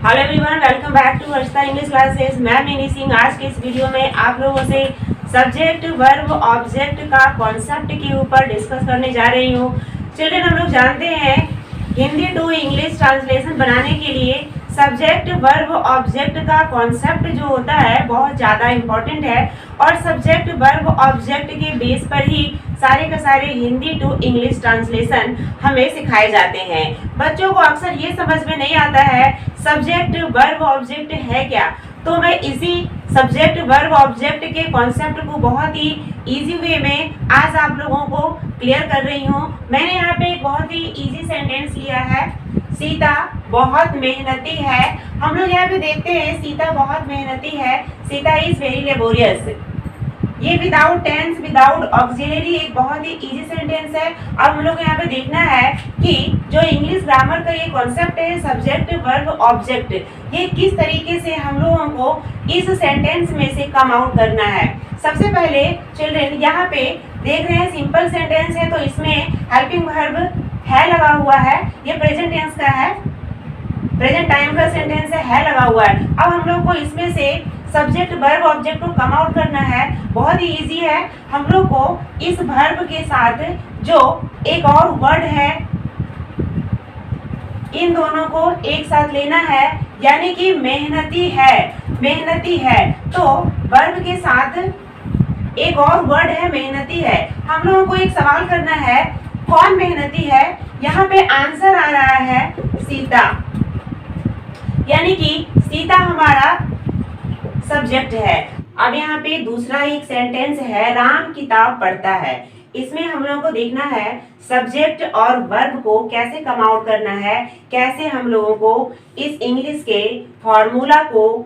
Hello everyone, welcome back to Varsha English classes. मैं मिनी सिंह। आज के इस वीडियो में आप लोगों से सब्जेक्ट वर्ब ऑब्जेक्ट का कॉन्सेप्ट के ऊपर डिस्कस करने जा रही हूँ। चिल्ड्रन, हम लोग जानते हैं हिंदी टू इंग्लिश ट्रांसलेशन बनाने के लिए सब्जेक्ट वर्ब ऑब्जेक्ट का कॉन्सेप्ट जो होता है बहुत ज़्यादा इम्पोर्टेंट है और सब्जेक्ट वर्ब ऑब्जेक्ट के बेस पर ही सारे के सारे हिंदी टू इंग्लिश ट्रांसलेशन हमें सिखाए जाते हैं। बच्चों को अक्सर ये समझ में नहीं आता है सब्जेक्ट वर्ब ऑब्जेक्ट है क्या, तो मैं इसी सब्जेक्ट वर्ब ऑब्जेक्ट के कॉन्सेप्ट को बहुत ही इजी वे में आज आप लोगों को क्लियर कर रही हूँ। मैंने यहाँ पे एक बहुत ही इजी सेंटेंस लिया है, सीता बहुत मेहनती है। हम लोग यहाँ पे देखते हैं सीता बहुत मेहनती है, सीता इज वेरी लेबोरियस। ये विदाउट टेंस विदाउट ऑक्सिलरी एक बहुत ही इजी सेंटेंस है। अब हम लोग यहाँ पे देखना है कि जो इंग्लिश ग्रामर का ये कॉन्सेप्ट है सब्जेक्ट वर्ब ऑब्जेक्ट, ये किस तरीके से हम लोगों को इस सेंटेंस में से कम आउट करना है। सबसे पहले चिल्ड्रन यहाँ पे देख रहे हैं सिंपल सेंटेंस है, तो इसमें हेल्पिंग वर्ब है लगा हुआ है। ये प्रेजेंट टेंस का है, प्रेजेंट टाइम का सेंटेंस है लगा हुआ है। अब हम लोग को इसमें से सब्जेक्ट वर्ब ऑब्जेक्ट को कम आउट करना है। बहुत ही इजी है। हम लोग को इस वर्ब के साथ जो एक और वर्ड है इन दोनों को एक साथ लेना है, यानी कि मेहनती है। मेहनती है तो वर्ब के साथ एक और वर्ड है मेहनती है। हम लोगों को एक सवाल करना है, कौन मेहनती है। यहाँ पे आंसर आ रहा है सीता, यानी कि सीता हमारा सब्जेक्ट है। अब यहाँ पे दूसरा एक सेंटेंस है, राम किताब पढ़ता है। इसमें हम लोगों को देखना है सब्जेक्ट और वर्ब को कैसे कम आउट करना है, कैसे हम लोगों को इस इंग्लिश के फॉर्मूला को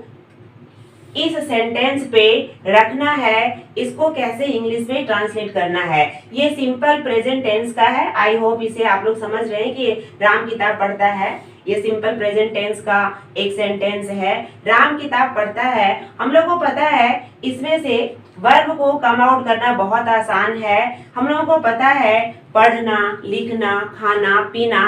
इस सेंटेंस पे रखना है, इसको कैसे इंग्लिश में ट्रांसलेट करना है। ये सिंपल प्रेजेंट टेंस का है। आई होप इसे आप लोग समझ रहे हैं कि राम किताब पढ़ता है। ये सिंपल प्रेजेंट टेंस का एक सेंटेंस है, राम किताब पढ़ता है। हम लोग को पता है इसमें से वर्ब को कम आउट करना बहुत आसान है। हम लोगों को पता है पढ़ना, लिखना, खाना, पीना,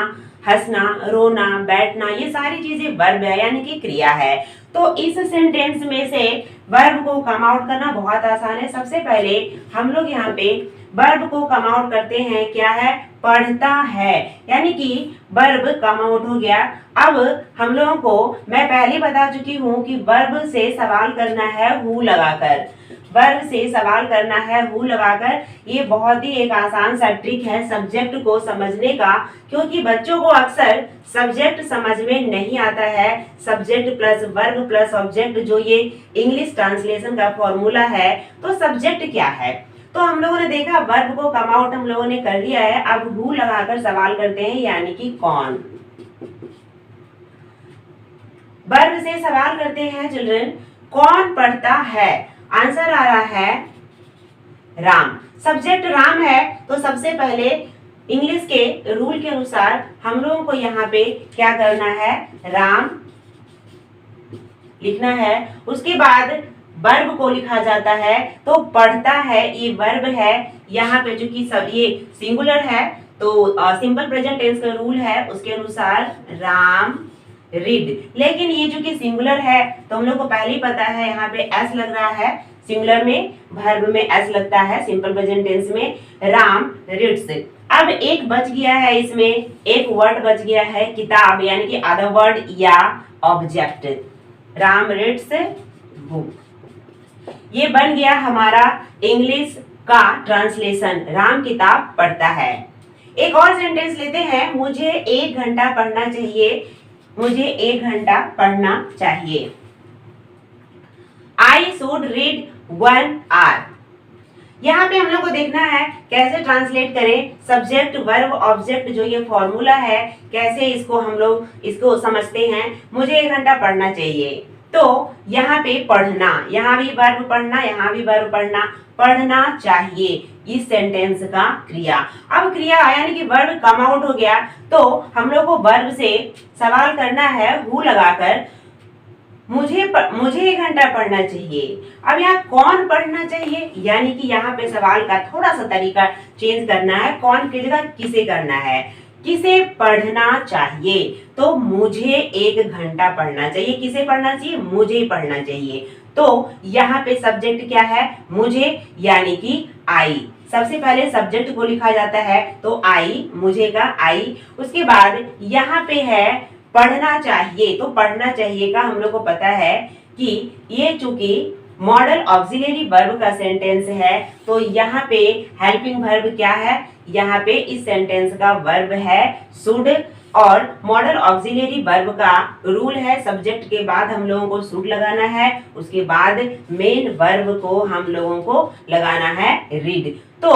हंसना, रोना, बैठना, ये सारी चीजें वर्ब है, यानी कि क्रिया है। तो इस सेंटेंस में से वर्ब को कम आउट करना बहुत आसान है। सबसे पहले हम लोग यहाँ पे वर्ब को कम आउट करते हैं, क्या है, पढ़ता है, यानी कि वर्ब कम आउट हो गया। अब हम लोगों को मैं पहले बता चुकी हूँ कि वर्ब से सवाल करना है हु लगाकर। वर्ब से सवाल करना है हु लगाकर। ये बहुत ही एक आसान सा ट्रिक है सब्जेक्ट को समझने का, क्योंकि बच्चों को अक्सर सब्जेक्ट समझ में नहीं आता है। Subject plus verb plus object जो ये इंग्लिश ट्रांसलेशन का फॉर्मूला है, तो सब्जेक्ट क्या है। तो हम लोगों ने देखा वर्ब को कम आउट हम लोगों ने कर लिया है। अब हु लगाकर सवाल करते हैं, यानी कि कौन। वर्ब से सवाल करते हैं चिल्ड्रन, कौन पढ़ता है। आंसर आ रहा है राम। सब्जेक्ट राम है, तो सबसे पहले इंग्लिश के रूल के अनुसार हम लोगों को यहाँ पे क्या करना है, राम लिखना है। उसके बाद वर्ब को लिखा जाता है, तो पढ़ता है ये वर्ब है। यहाँ पे चूंकि सब ये सिंगुलर है, तो सिंपल प्रेजेंट टेंस का रूल है, उसके अनुसार राम रीड। लेकिन ये चूंकि सिंगुलर है, तो हम लोग को पहले ही पता है यहाँ पे एस लग रहा है। सिंगुलर में वर्ब में एस लगता है, सिंपल प्रेजेंट टेंस में राम रीड्स। अब एक बच गया है, इसमें एक वर्ड बच गया है किताब, यानी कि अदर वर्ड या ऑब्जेक्ट। राम रीड्स बुक, ये बन गया हमारा इंग्लिश का ट्रांसलेशन, राम किताब पढ़ता है। एक और सेंटेंस लेते हैं, मुझे 1 घंटा पढ़ना चाहिए। मुझे 1 घंटा पढ़ना चाहिए। I should read 1 hour। यहाँ पे हम लोग को देखना है कैसे ट्रांसलेट करें सब्जेक्ट वर्ब ऑब्जेक्ट जो ये फॉर्मूला है, कैसे इसको हम लोग इसको समझते हैं। मुझे 1 घंटा पढ़ना चाहिए, तो यहाँ पे पढ़ना, यहाँ भी वर्ब पढ़ना, यहाँ भी वर्ब पढ़ना, पढ़ना चाहिए इस सेंटेंस का क्रिया। अब क्रिया यानी कि वर्ब कम आउट हो गया, तो हम लोग को वर्ब से सवाल करना है हु लगाकर, मुझे 1 घंटा पढ़ना चाहिए। अब यहाँ कौन पढ़ना चाहिए, यानी कि यहाँ पे सवाल का थोड़ा सा तरीका चेंज करना है, कौन की जगह किसे करना है। किसे पढ़ना चाहिए, तो मुझे 1 घंटा पढ़ना चाहिए। किसे पढ़ना चाहिए? मुझे पढ़ना चाहिए। तो यहाँ पे सब्जेक्ट क्या है? मुझे, यानी कि आई। सबसे पहले सब्जेक्ट को लिखा जाता है, तो आई, मुझे का आई। उसके बाद यहाँ पे है पढ़ना चाहिए, तो पढ़ना चाहिए का हम लोग को पता है कि ये चूंकि मॉडल ऑक्सिलरी वर्ब का सेंटेंस है, तो यहाँ पे हेल्पिंग वर्ब क्या है? यहाँ पे इस सेंटेंस का वर्ब है शुड, और मॉडल ऑक्सिलरी वर्ब का रूल है सब्जेक्ट के बाद हम लोगों को शुड लगाना है, उसके बाद मेन वर्ब को हम लोगों को लगाना है रीड। तो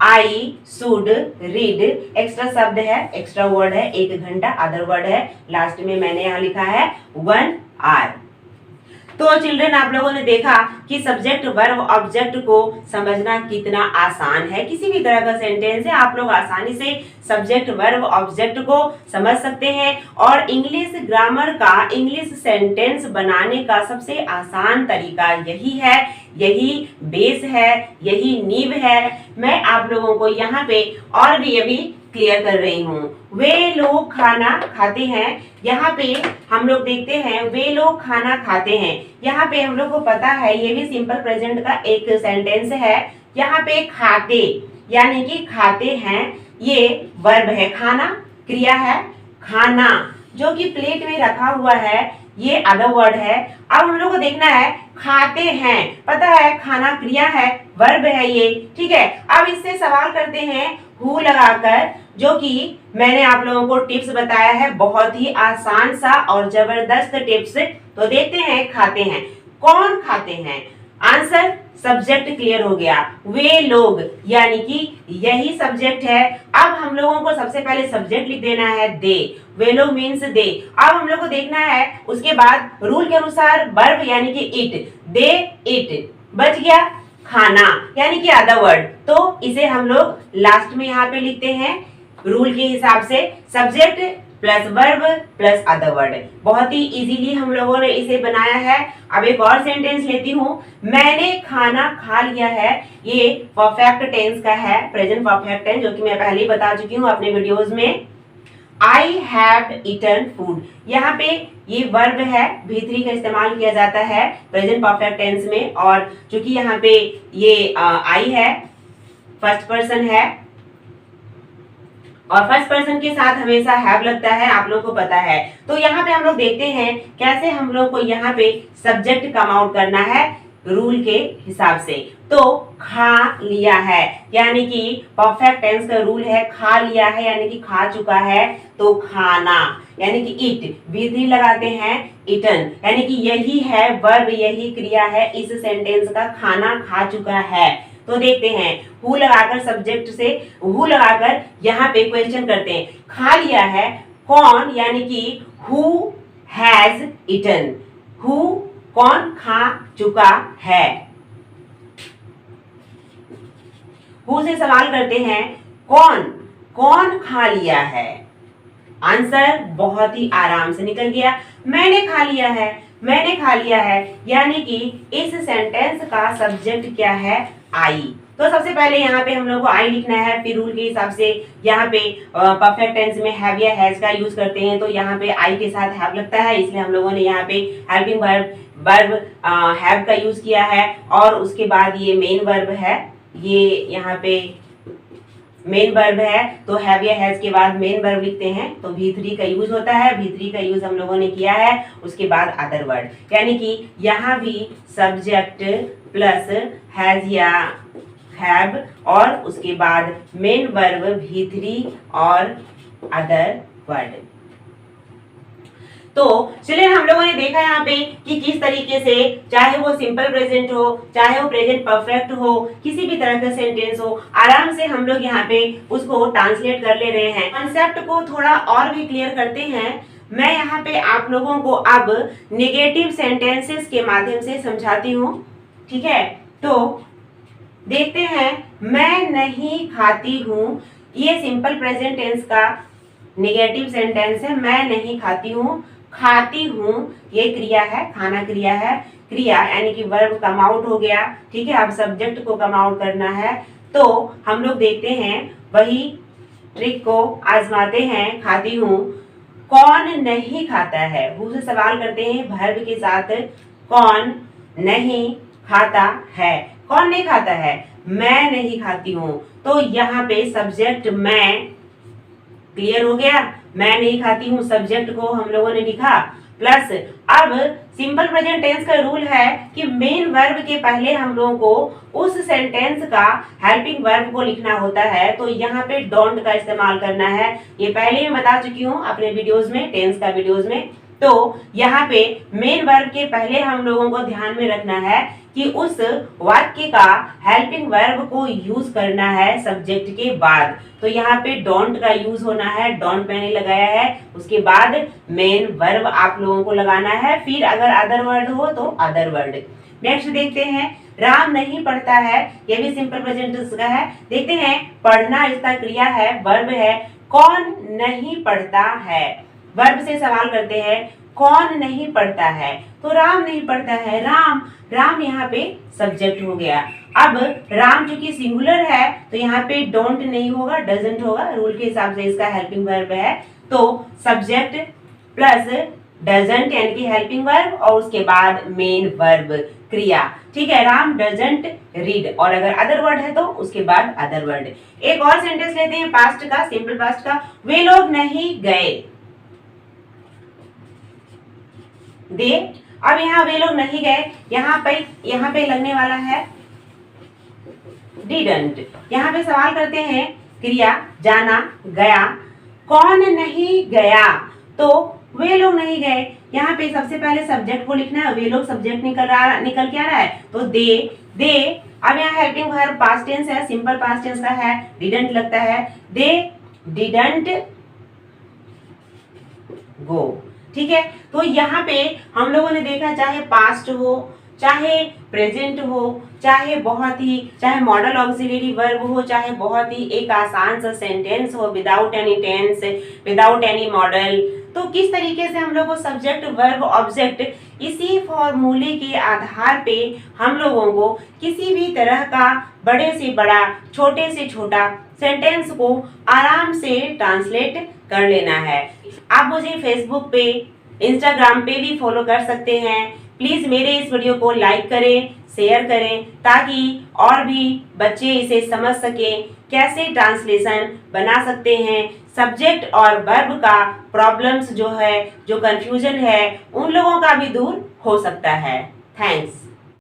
आई शुड रीड एक्स्ट्रा शब्द है, एक्स्ट्रा वर्ड है 1 घंटा, अदर वर्ड है लास्ट में मैंने यहाँ लिखा है 1 आवर। तो चिल्ड्रन, आप लोगों ने देखा कि सब्जेक्ट वर्ब ऑब्जेक्ट को समझना कितना आसान है। किसी भी तरह का सेंटेंस है, आप लोग आसानी से सब्जेक्ट वर्ब ऑब्जेक्ट को समझ सकते हैं। और इंग्लिश ग्रामर का, इंग्लिश सेंटेंस बनाने का सबसे आसान तरीका यही है, यही बेस है, यही नींव है। मैं आप लोगों को यहाँ पे और भी अभी क्लियर कर रही हूँ। वे लोग खाना खाते हैं, यहाँ पे हम लोग देखते हैं वे लोग खाना खाते हैं। यहाँ पे हम लोग को पता है ये भी सिंपल प्रेजेंट का एक सेंटेंस है। यहाँ पे खाते यानी कि खाते हैं, ये वर्ब है, खाना क्रिया है, खाना जो कि प्लेट में रखा हुआ है ये अदर वर्ड है। अब हम लोग को देखना है खाते हैं, पता है खाना क्रिया है, वर्ब है ये, ठीक है। अब इससे सवाल करते हैं हु लगाकर, जो कि मैंने आप लोगों को टिप्स बताया है, बहुत ही आसान सा और जबरदस्त टिप्स। तो देखते हैं खाते हैं, कौन खाते हैं? आंसर सब्जेक्ट क्लियर हो गया, वे लोग, यानी कि यही सब्जेक्ट है। अब हम लोगों को सबसे पहले सब्जेक्ट लिख देना है दे, वे लोग मीन्स दे। अब हम लोग को देखना है उसके बाद रूल के अनुसार वर्ब यानी कि इट, दे इट, बच गया खाना यानी कि अदर वर्ड, तो इसे हम लोग लास्ट में यहाँ पे लिखते हैं रूल के हिसाब से, subject plus verb plus other word. बहुत ही इजीली हम लोगों ने इसे बनाया है। अब एक और सेंटेंस लेती हूँ, मैंने खाना खा लिया है। ये परफेक्ट टेंस का है, प्रेजेंट परफेक्ट टेंस, जो कि मैं पहले ही बता चुकी हूँ अपने वीडियोज में। आई हैव ईटन फूड, यहाँ पे ये वर्ब है, V3 का इस्तेमाल किया जाता है प्रेजेंट परफेक्ट टेंस में। और चूंकि यहाँ पे ये आई है, फर्स्ट पर्सन है, और फर्स्ट पर्सन के साथ हमेशा हैव लगता है, आप लोग को पता है। तो यहाँ पे हम लोग देखते हैं कैसे हम लोग को यहाँ पे सब्जेक्ट कम आउट करना है रूल के हिसाब से। तो खा लिया है यानी कि परफेक्ट टेंस का रूल है, खा लिया है यानी कि खा चुका है, तो खाना यानी कि इट, V3 लगाते हैं, इटन यानी कि यही है वर्ब, यही क्रिया है इस सेंटेंस का, खाना खा चुका है। तो देखते हैं हु लगाकर, सब्जेक्ट से हु लगाकर यहाँ पे क्वेश्चन करते हैं, खा लिया है कौन, यानी कि हु हैज ईटन, हु कौन खा चुका है। हु से सवाल करते हैं कौन, कौन खा लिया है। आंसर बहुत ही आराम से निकल गया, मैंने खा लिया है, मैंने खा लिया है, यानी कि इस सेंटेंस का सब्जेक्ट क्या है? आई। तो सबसे पहले यहाँ पे हम लोग को आई लिखना है, फिर रूल के हिसाब से यहाँ पे परफेक्ट टेंस में हैव या हैज का यूज करते हैं, तो यहाँ पे आई के साथ हैव लगता है, इसलिए हम लोगों ने यहाँ पे हेल्पिंग वर्ब हैव का यूज किया है। और उसके बाद ये मेन वर्ब है, ये यहाँ पे मेन वर्ब है, तो हैव या हैज के बाद मेन वर्ब लिखते हैं, तो V3 का यूज होता है, V3 का यूज हम लोगों ने किया है। उसके बाद अदर वर्ड, यानी कि यहाँ भी सब्जेक्ट प्लस हैज या हैव, और उसके बाद मेन वर्ब V3 और अदर वर्ड। तो चलिए, हम लोगों ने देखा यहाँ पे कि किस तरीके से, चाहे वो सिंपल प्रेजेंट हो, चाहे वो प्रेजेंट परफेक्ट हो, किसी भी तरह का सेंटेंस हो, आराम से हम लोग यहाँ पे उसको ट्रांसलेट कर ले रहे हैं। कॉन्सेप्ट को थोड़ा और भी क्लियर करते हैं। मैं यहाँ पे आप लोगों को अब नेगेटिव सेंटेंसेस के माध्यम से समझाती हूँ, ठीक है। तो देखते हैं, मैं नहीं खाती हूँ, ये सिंपल प्रेजेंट टेंस का नेगेटिव सेंटेंस है, मैं नहीं खाती हूँ। खाती हूँ ये क्रिया है, खाना क्रिया है, क्रिया यानी कि वर्ब कम आउट हो गया, ठीक है। अब सब्जेक्ट को कम आउट करना है, तो हम लोग देखते हैं वही ट्रिक को आजमाते हैं। खाती हूँ, कौन नहीं खाता है? हु से सवाल करते हैं वर्ब के साथ, कौन नहीं खाता है? कौन नहीं खाता है? मैं नहीं खाती हूँ। तो यहाँ पे सब्जेक्ट मैं, क्लियर हो गया? मैं नहीं खाती हूँ सब्जेक्ट को हम लोगों ने लिखा, प्लस अब सिंपल प्रेजेंट टेंस का रूल है कि मेन वर्ब के पहले हम लोगों को उस सेंटेंस का हेल्पिंग वर्ब को लिखना होता है। तो यहाँ पे डोंट का इस्तेमाल करना है। ये पहले ही बता चुकी हूँ अपने वीडियोस में, टेंस का वीडियोस में। तो यहाँ पे मेन वर्ब के पहले हम लोगों को ध्यान में रखना है कि उस वाक्य का हेल्पिंग वर्ब को यूज करना है सब्जेक्ट के बाद। तो यहाँ पे डोंट का यूज होना है, डोंट मैंने लगाया है, उसके बाद मेन वर्ब आप लोगों को लगाना है, फिर अगर अदर वर्ड हो तो अदर वर्ड। नेक्स्ट देखते हैं, राम नहीं पढ़ता है, ये भी सिंपल प्रेजेंट का है। देखते हैं, पढ़ना इसका क्रिया है, वर्ब है। कौन नहीं पढ़ता है? वर्ब से सवाल करते हैं, कौन नहीं पढ़ता है? तो राम नहीं पढ़ता है। राम, राम यहाँ पे सब्जेक्ट हो गया। अब राम चूंकि सिंगुलर है तो यहाँ पे डोंट नहीं होगा, डजंट होगा, रूल के हिसाब से इसका हेल्पिंग वर्ब है। तो सब्जेक्ट प्लस डजंट यानी कि हेल्पिंग वर्ब और उसके बाद मेन वर्ब क्रिया। ठीक है, राम डजंट रीड, और अगर अदर वर्ड है तो उसके बाद अदर वर्ड। एक और सेंटेंस लेते हैं पास्ट का, सिंपल पास्ट का। वे लोग नहीं गए। दे, अब यहाँ वे लोग नहीं गए, यहाँ पे लगने वाला है डिडंट। यहाँ पे सवाल करते हैं, क्रिया जाना, गया, कौन नहीं गया? तो वे लोग नहीं गए। यहाँ पे सबसे पहले सब्जेक्ट को लिखना है, वे लोग सब्जेक्ट निकल के आ रहा है, तो दे। अब यहाँ हेल्पिंग वर्ब पास्ट टेंस है, सिंपल पास्ट टेंस का है, डिडंट लगता है। They didn't go. ठीक है, तो यहाँ पे हम लोगों ने देखा, चाहे पास्ट हो, चाहे प्रेजेंट हो, चाहे चाहे मॉडल ऑक्सिलरी वर्ब हो, चाहे बहुत ही एक आसान सा सेंटेंस हो without any tense, without any modal, तो किस तरीके से हम लोग को सब्जेक्ट वर्ब ऑब्जेक्ट इसी फॉर्मूले के आधार पे हम लोगों को किसी भी तरह का बड़े से बड़ा, छोटे से छोटा सेंटेंस को आराम से ट्रांसलेट कर लेना है। आप मुझे फेसबुक पे, इंस्टाग्राम पे भी फॉलो कर सकते हैं। प्लीज मेरे इस वीडियो को लाइक करें, शेयर करें, ताकि और भी बच्चे इसे समझ सकें, कैसे ट्रांसलेशन बना सकते हैं। सब्जेक्ट और वर्ब का प्रॉब्लम्स जो है, जो कंफ्यूजन है, उन लोगों का भी दूर हो सकता है। थैंक्स।